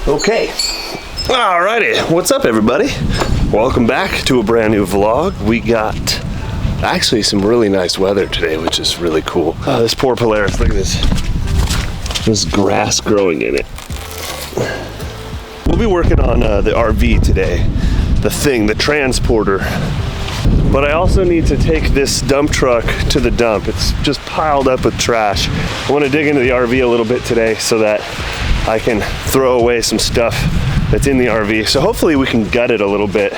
Okay. Alrighty, what's up everybody? Welcome back to a brand new vlog. We got actually some really nice weather today, which is really cool. Oh, this poor Polaris, look at this. There's grass growing in it. We'll be working on the RV today. The transporter. But I also need to take this dump truck to the dump. It's just piled up with trash. I want to dig into the RV a little bit today so that I can throw away some stuff that's in the RV. So hopefully we can gut it a little bit,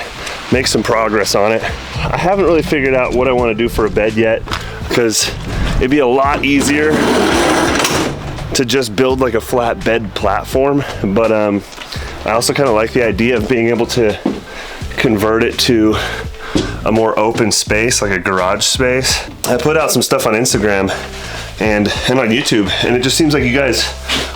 make some progress on it. I haven't really figured out what I want to do for a bed yet, because it'd be a lot easier to just build like a flat bed platform. But I also kind of like the idea of being able to convert it to a more open space, like a garage space. I put out some stuff on Instagram and on YouTube, and it just seems like you guys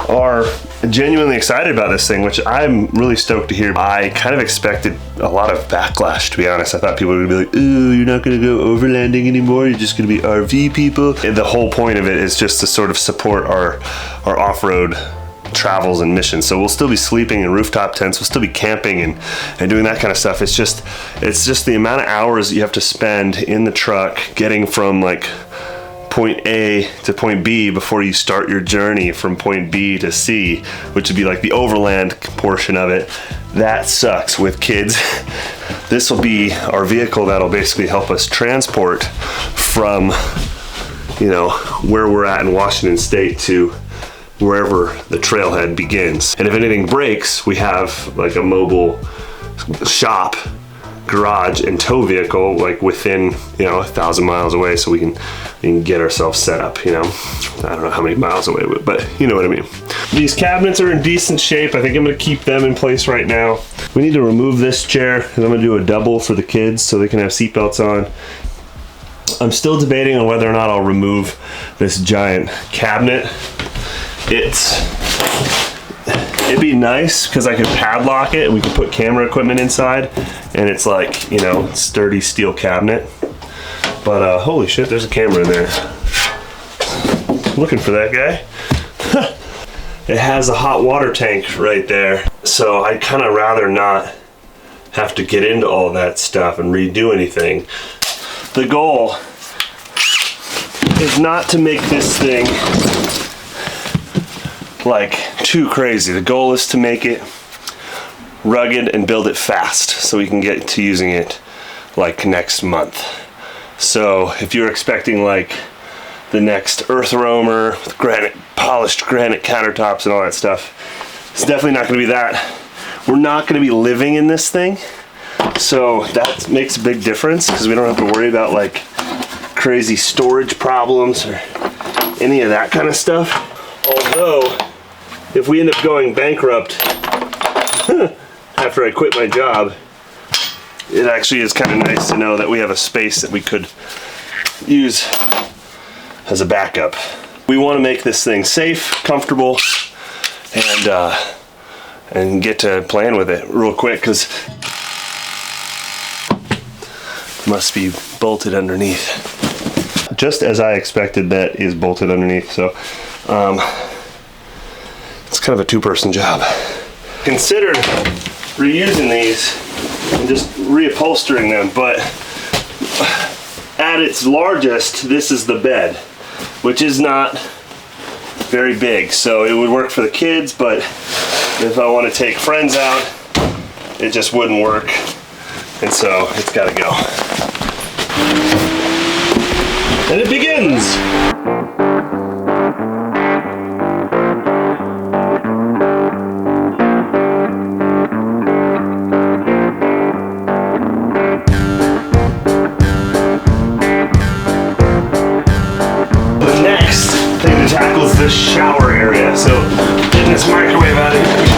are genuinely excited about this thing, which I'm really stoked to hear. I kind of expected a lot of backlash, to be honest. I thought people would be like, ooh, you're not gonna go overlanding anymore, you're just gonna be RV people. And the whole point of it is just to sort of support our off-road travels and missions. So we'll still be sleeping in rooftop tents, we'll still be camping and doing that kind of stuff. It's just the amount of hours that you have to spend in the truck getting from like point A to point B before you start your journey from point B to C, which would be like the overland portion of it. That sucks with kids. This will be our vehicle that'll basically help us transport from, you know, where we're at in Washington State to wherever the trailhead begins. And if anything breaks, we have like a mobile shop, garage, and tow vehicle like within, you know, 1,000 miles away, so we can get ourselves set up, you know. I don't know how many miles away, but you know what I mean. These cabinets are in decent shape. I think I'm gonna keep them in place right now. We need to remove this chair because I'm gonna do a double for the kids so they can have seatbelts on. I'm still debating on whether or not I'll remove this giant cabinet. It'd be nice because I could padlock it and we could put camera equipment inside, and it's like, you know, sturdy steel cabinet. But holy shit, there's a camera in there. Looking for that guy. It has a hot water tank right there, so I'd kind of rather not have to get into all that stuff and redo anything. The goal is not to make this thing like too crazy. The goal is to make it rugged and build it fast so we can get to using it like next month. So if you're expecting like the next Earth Roamer with polished granite countertops and all that stuff, it's definitely not going to be that. We're not going to be living in this thing, so that makes a big difference because we don't have to worry about like crazy storage problems or any of that kind of stuff. Although if we end up going bankrupt after I quit my job, it actually is kind of nice to know that we have a space that we could use as a backup. We want to make this thing safe, comfortable, and get to playing with it real quick because it must be bolted underneath. Just as I expected, that is bolted underneath, so it's kind of a two-person job. Considered reusing these and just reupholstering them, but at its largest, this is the bed, which is not very big, so it would work for the kids, but if I want to take friends out, it just wouldn't work, and so it's got to go. And it begins! Tackles this shower area, so getting this microwave out of here.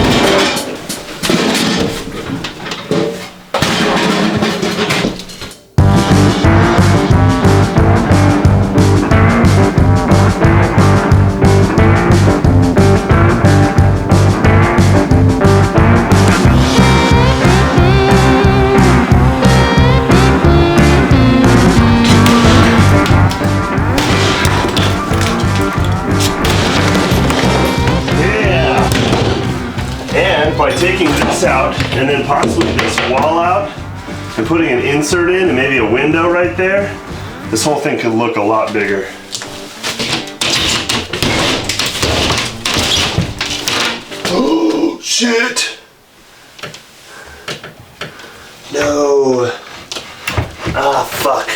And by taking this out and then possibly this wall out and putting an insert in and maybe a window right there, this whole thing could look a lot bigger. Oh, shit. No. Ah, fuck.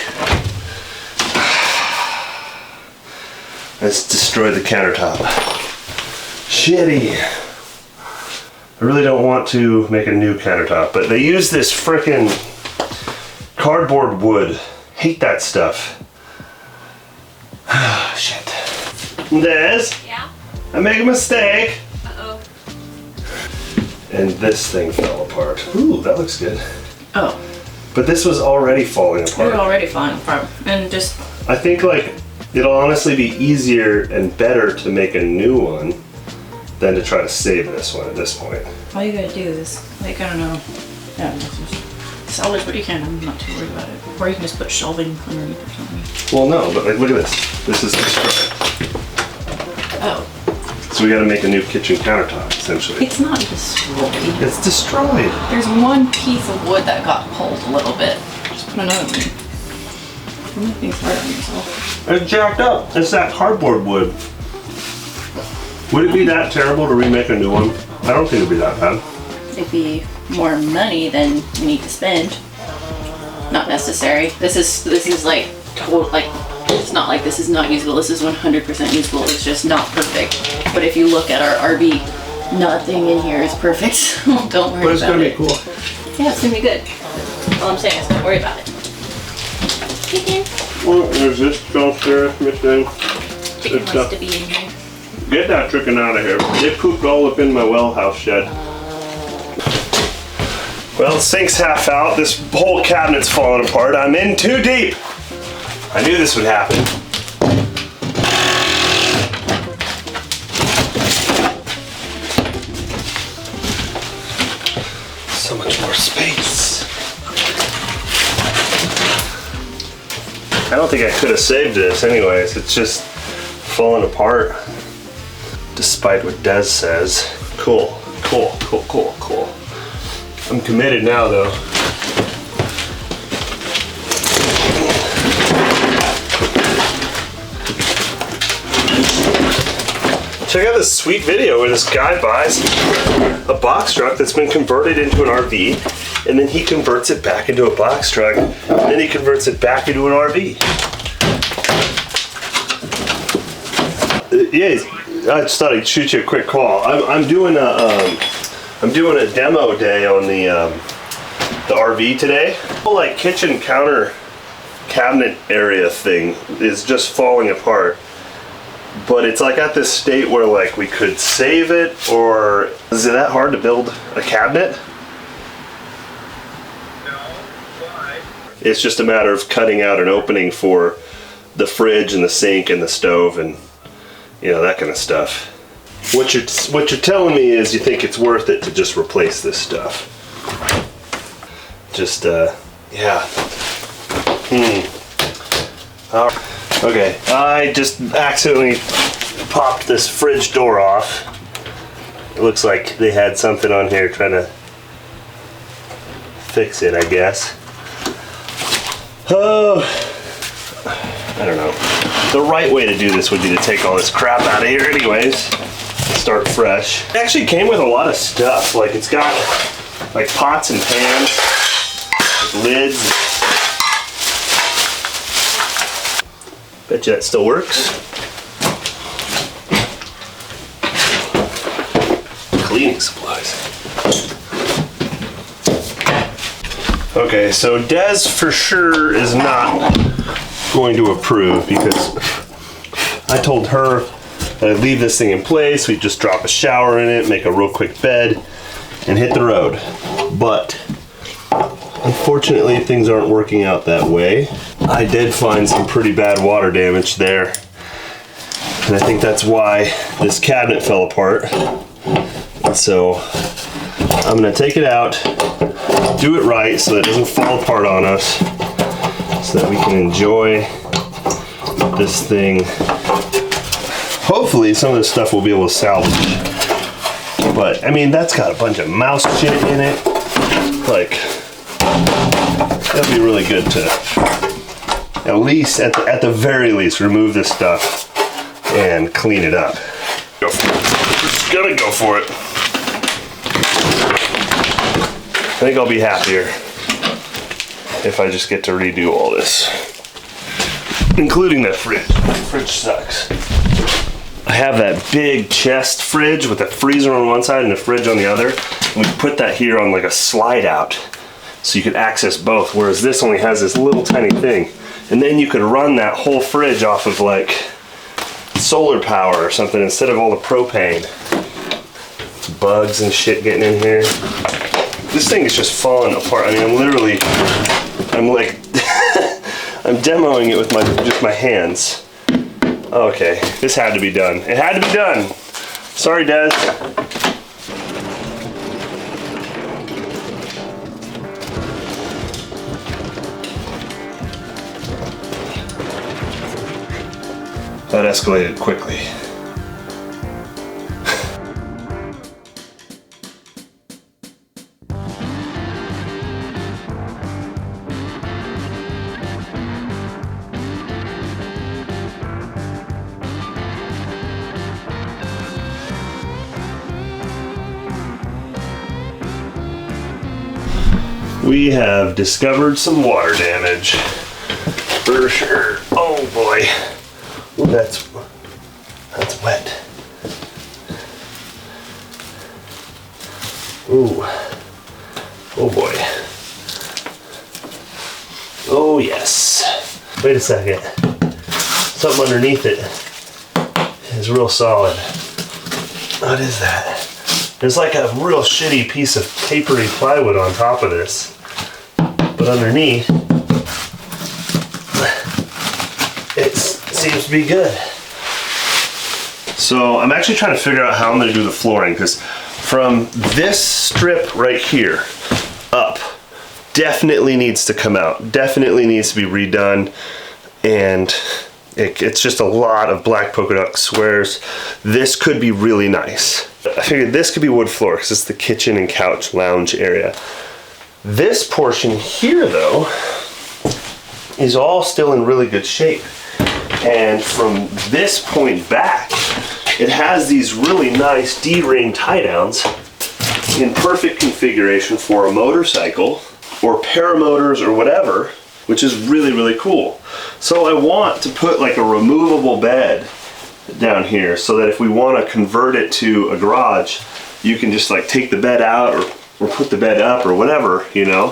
Let's destroy the countertop. Shitty. I really don't want to make a new countertop, but they use this frickin' cardboard wood. Hate that stuff. Shit. Des? Yeah? I make a mistake. Uh-oh. And this thing fell apart. Ooh, that looks good. Oh. But this was already falling apart. They're already falling apart. And just... I think, like, it'll honestly be easier and better to make a new one than to try to save this one at this point. all you gotta do is, like, I don't know. Yeah, just salvage what you can. I'm not too worried about it. Or you can just put shelving underneath or something. Well, no, but, like, look at this. This is destroyed. Oh. So we gotta make a new kitchen countertop, essentially. It's not destroyed. It's destroyed. There's one piece of wood that got pulled a little bit. Just put another one. Don't make things hard on yourself. It's jacked up. It's that cardboard wood. Would it be that terrible to remake a new one? I don't think it'd be that bad. It'd be more money than you need to spend. Not necessary. This is like total, like, it's not like this is not usable. This is 100% usable. It's just not perfect. But if you look at our RV, nothing in here is perfect. Don't worry about it. But it's gonna be cool. Yeah, it's gonna be good. All I'm saying is don't worry about it. Chicken. Well, there's this downstairs missing. Chicken wants to be in here. Get that chicken out of here. It pooped all up in my well house shed. Well, the sink's half out. This whole cabinet's falling apart. I'm in too deep. I knew this would happen. So much more space. I don't think I could have saved this anyways. It's just falling apart. Despite what Des says. Cool, cool, cool, cool, cool. I'm committed now though. Check out this sweet video where this guy buys a box truck that's been converted into an RV, and then he converts it back into a box truck, and then he converts it back into an RV. Yeah, I just thought I'd shoot you a quick call. I'm doing a demo day on the RV today. The whole, like, kitchen counter cabinet area thing is just falling apart. But it's like at this state where, like, we could save it, or is it that hard to build a cabinet? No, why? It's just a matter of cutting out an opening for the fridge and the sink and the stove and, you know, that kind of stuff. What you're telling me is you think it's worth it to just replace this stuff. Just yeah. All right. Okay, I just accidentally popped this fridge door off. It looks like they had something on here trying to fix it, I guess. Oh, I don't know. The right way to do this would be to take all this crap out of here anyways. Start fresh. It actually came with a lot of stuff. Like, it's got like pots and pans, lids. Bet you that still works. Cleaning supplies. Okay, so Des for sure is not going to approve because I told her that I'd leave this thing in place, we'd just drop a shower in it, make a real quick bed, and hit the road. But unfortunately, things aren't working out that way. I did find some pretty bad water damage there. And I think that's why this cabinet fell apart. And so I'm gonna take it out, do it right so that it doesn't fall apart on us, so that we can enjoy this thing. Hopefully some of this stuff we'll be able to salvage. But I mean, that's got a bunch of mouse shit in it. Like, that'd be really good to, at least, at the very least, remove this stuff and clean it up. Go for it. Just gonna go for it. I think I'll be happier if I just get to redo all this, including that fridge. The fridge sucks. I have that big chest fridge with a freezer on one side and a fridge on the other. And we put that here on like a slide out so you could access both, whereas this only has this little tiny thing. And then you could run that whole fridge off of like solar power or something instead of all the propane. Bugs and shit getting in here. This thing is just falling apart. I mean, I'm like, I'm demoing it with just my hands. Okay, this had to be done. It had to be done. Sorry, Des. That escalated quickly. We have discovered some water damage, for sure. Oh boy, ooh, that's wet. Ooh, oh boy. Oh yes. Wait a second. Something underneath it is real solid. What is that? There's like a real shitty piece of papery plywood on top of this. But underneath, it seems to be good. So I'm actually trying to figure out how I'm gonna do the flooring, because from this strip right here up, definitely needs to come out. Definitely needs to be redone. And it's just a lot of black polka dot squares. This could be really nice. I figured this could be wood floor because it's the kitchen and couch lounge area. This portion here though is all still in really good shape. And from this point back, it has these really nice D-ring tie downs in perfect configuration for a motorcycle or paramotors or whatever, which is really, really cool. So I want to put like a removable bed down here so that if we want to convert it to a garage, you can just like take the bed out or put the bed up or whatever, you know.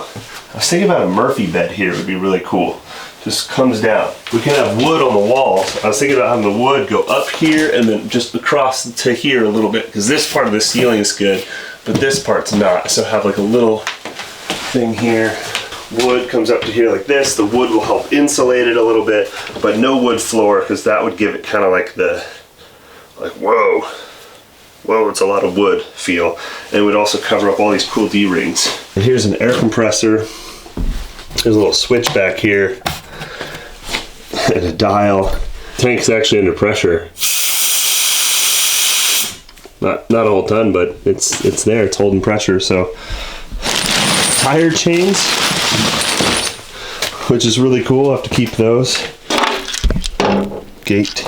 I was thinking about a Murphy bed here. It would be really cool. Just comes down. We can have wood on the walls. I was thinking about having the wood go up here and then just across to here a little bit, because this part of the ceiling is good, but this part's not. So have like a little thing here. Wood comes up to here like this. The wood will help insulate it a little bit, but no wood floor, because that would give it kind of like the, like, whoa, it's a lot of wood feel. And it would also cover up all these cool D-rings. And here's an air compressor. There's a little switch back here and a dial. Tank's actually under pressure. Not a whole ton, but it's there. It's holding pressure. So tire chains, which is really cool. I'll have to keep those. Gate.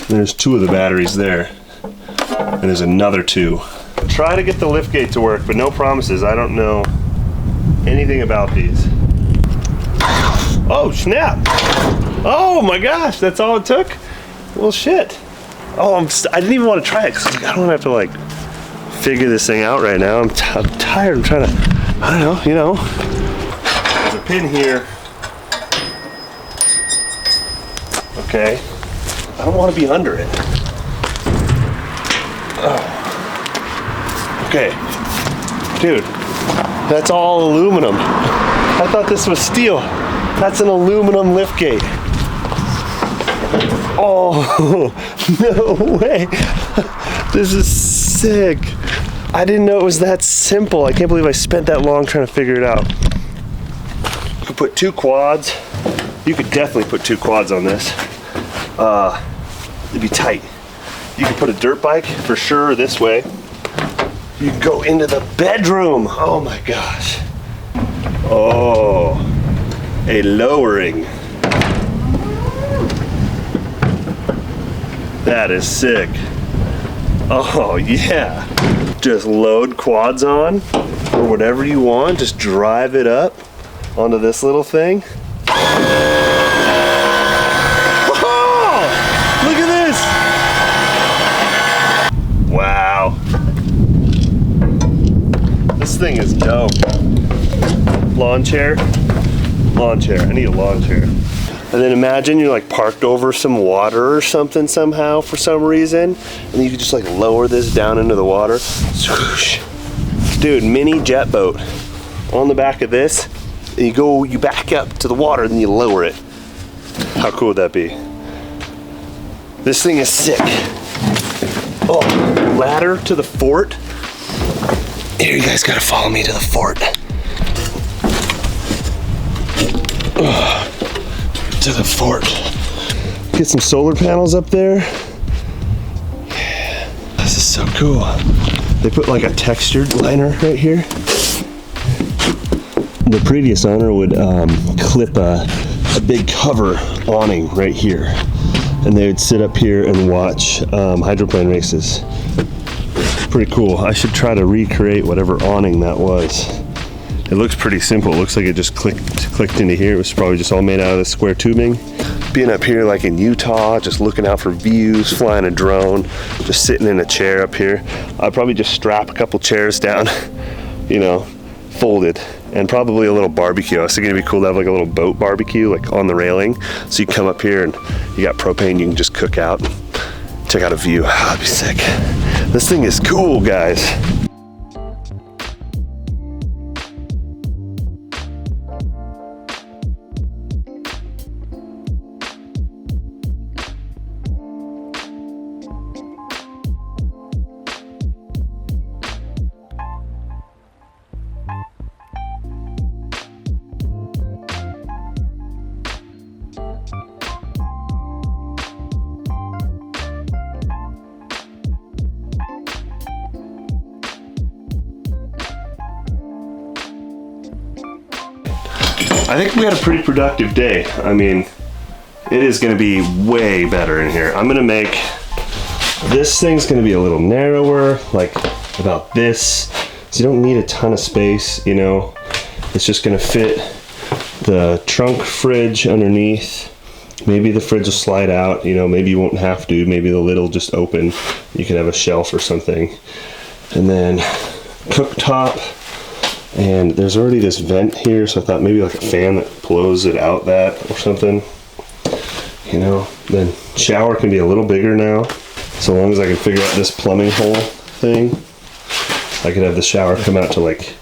There's 2 of the batteries there. And there's another 2. Try to get the liftgate to work, but no promises. I don't know anything about these. Oh, snap. Oh my gosh, that's all it took? Well, shit. Oh, I didn't even want to try it because I don't have to like figure this thing out right now. I'm tired. I'm trying to, I don't know, you know. There's a pin here. Okay. I don't want to be under it. Oh. Okay. Dude, that's all aluminum. I thought this was steel. That's an aluminum liftgate. Oh, no way. This is sick. I didn't know it was that simple. I can't believe I spent that long trying to figure it out. You could put 2 quads. You could definitely put 2 quads on this. It'd be tight. You can put a dirt bike for sure this way. You can go into the bedroom. Oh my gosh. Oh, a lowering. That is sick. Oh yeah. Just load quads on or whatever you want. Just drive it up onto this little thing. Oh, look at this. Wow. This thing is dope. Lawn chair. Lawn chair. I need a lawn chair. And then imagine you're like parked over some water or something somehow for some reason, and you can just like lower this down into the water. Swoosh. Dude, mini jet boat on the back of this. And you back up to the water, then you lower it. How cool would that be? This thing is sick. Oh, ladder to the fort. Here, you guys gotta follow me to the fort. To the fort. Get some solar panels up there. Yeah, this is so cool. They put like a textured liner right here. The previous owner would clip a big cover awning right here, and they would sit up here and watch hydroplane races. Pretty cool. I should try to recreate whatever awning that was. It looks pretty simple. It looks like it just clicked into here. It was probably just all made out of this square tubing. Being up here like in Utah, just looking out for views, flying a drone, just sitting in a chair up here. I'd probably just strap a couple chairs down, you know, folded, and probably a little barbecue. I was thinking it'd be cool to have like a little boat barbecue like on the railing. So you come up here and you got propane, you can just cook out, check out a view. Oh, that'd be sick. This thing is cool, guys. I think we had a pretty productive day. I mean, it is gonna be way better in here. I'm gonna make, this thing's gonna be a little narrower, like about this. So you don't need a ton of space, you know. It's just gonna fit the trunk fridge underneath. Maybe the fridge will slide out, you know, maybe you won't have to. Maybe the lid will just open. You could have a shelf or something. And then cooktop. And there's already this vent here, so I thought maybe like a fan that blows it out that or something. You know, then shower can be a little bigger now. So long as I can figure out this plumbing hole thing, I could have the shower come out to like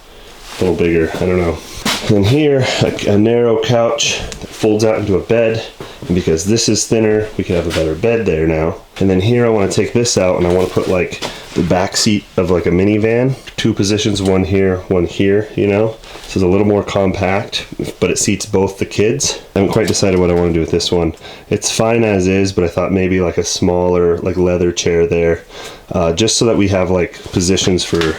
a little bigger, I don't know. And then here, a narrow couch that folds out into a bed. And because this is thinner, we can have a better bed there now. And then here I want to take this out and I want to put like the back seat of like a minivan. 2 positions, one here, you know? So it's a little more compact, but it seats both the kids. I haven't quite decided what I want to do with this one. It's fine as is, but I thought maybe like a smaller like leather chair there, just so that we have like positions for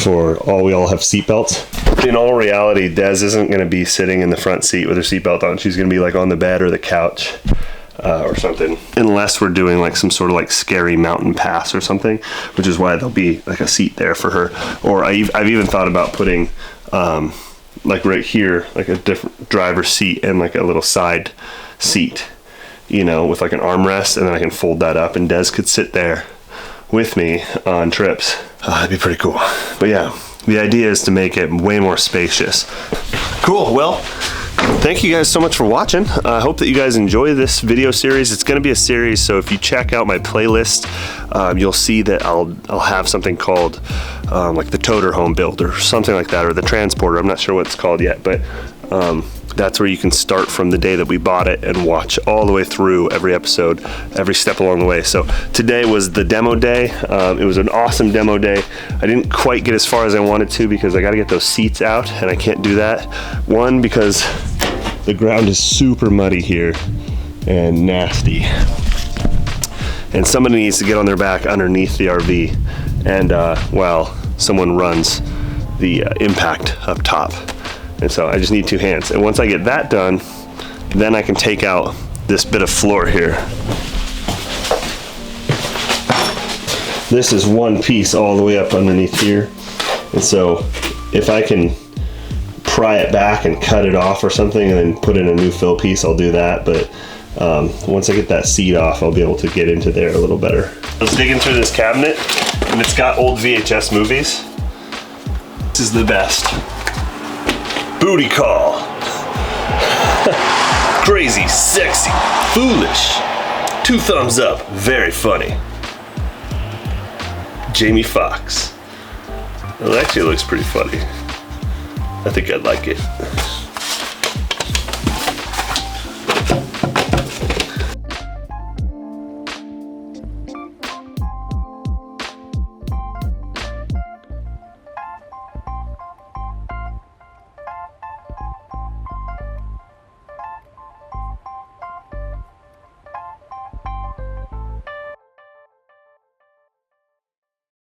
we all have seatbelts. In all reality, Des isn't going to be sitting in the front seat with her seatbelt on. She's going to be like on the bed or the couch or something. Unless we're doing like some sort of like scary mountain pass or something, which is why there'll be like a seat there for her. Or I've even thought about putting like right here, like a different driver's seat and like a little side seat, you know, with like an armrest, and then I can fold that up and Des could sit there with me on trips. That'd be pretty cool. But yeah, the idea is to make it way more spacious. Cool, well, thank you guys so much for watching. I hope that you guys enjoy this video series. It's gonna be a series, so if you check out my playlist, you'll see that I'll have something called like the toter home build or something like that, or the transporter. I'm not sure what it's called yet, but that's where you can start from the day that we bought it and watch all the way through every episode, every step along the way. So today was the demo day. It was an awesome demo day. I didn't quite get as far as I wanted to because I got to get those seats out, and I can't do that. One, because the ground is super muddy here and nasty. and somebody needs to get on their back underneath the RV, and while someone runs the impact up top. And so I just need 2 hands. And once I get that done, then I can take out this bit of floor here. This is one piece all the way up underneath here. And so if I can pry it back and cut it off or something and then put in a new fill piece, I'll do that. But once I get that seat off, I'll be able to get into there a little better. I was digging through this cabinet, and it's got old VHS movies. This is the best. Booty Call. Crazy, sexy, foolish. 2 thumbs up, very funny. Jamie Foxx. Well, it actually looks pretty funny. I think I'd like it.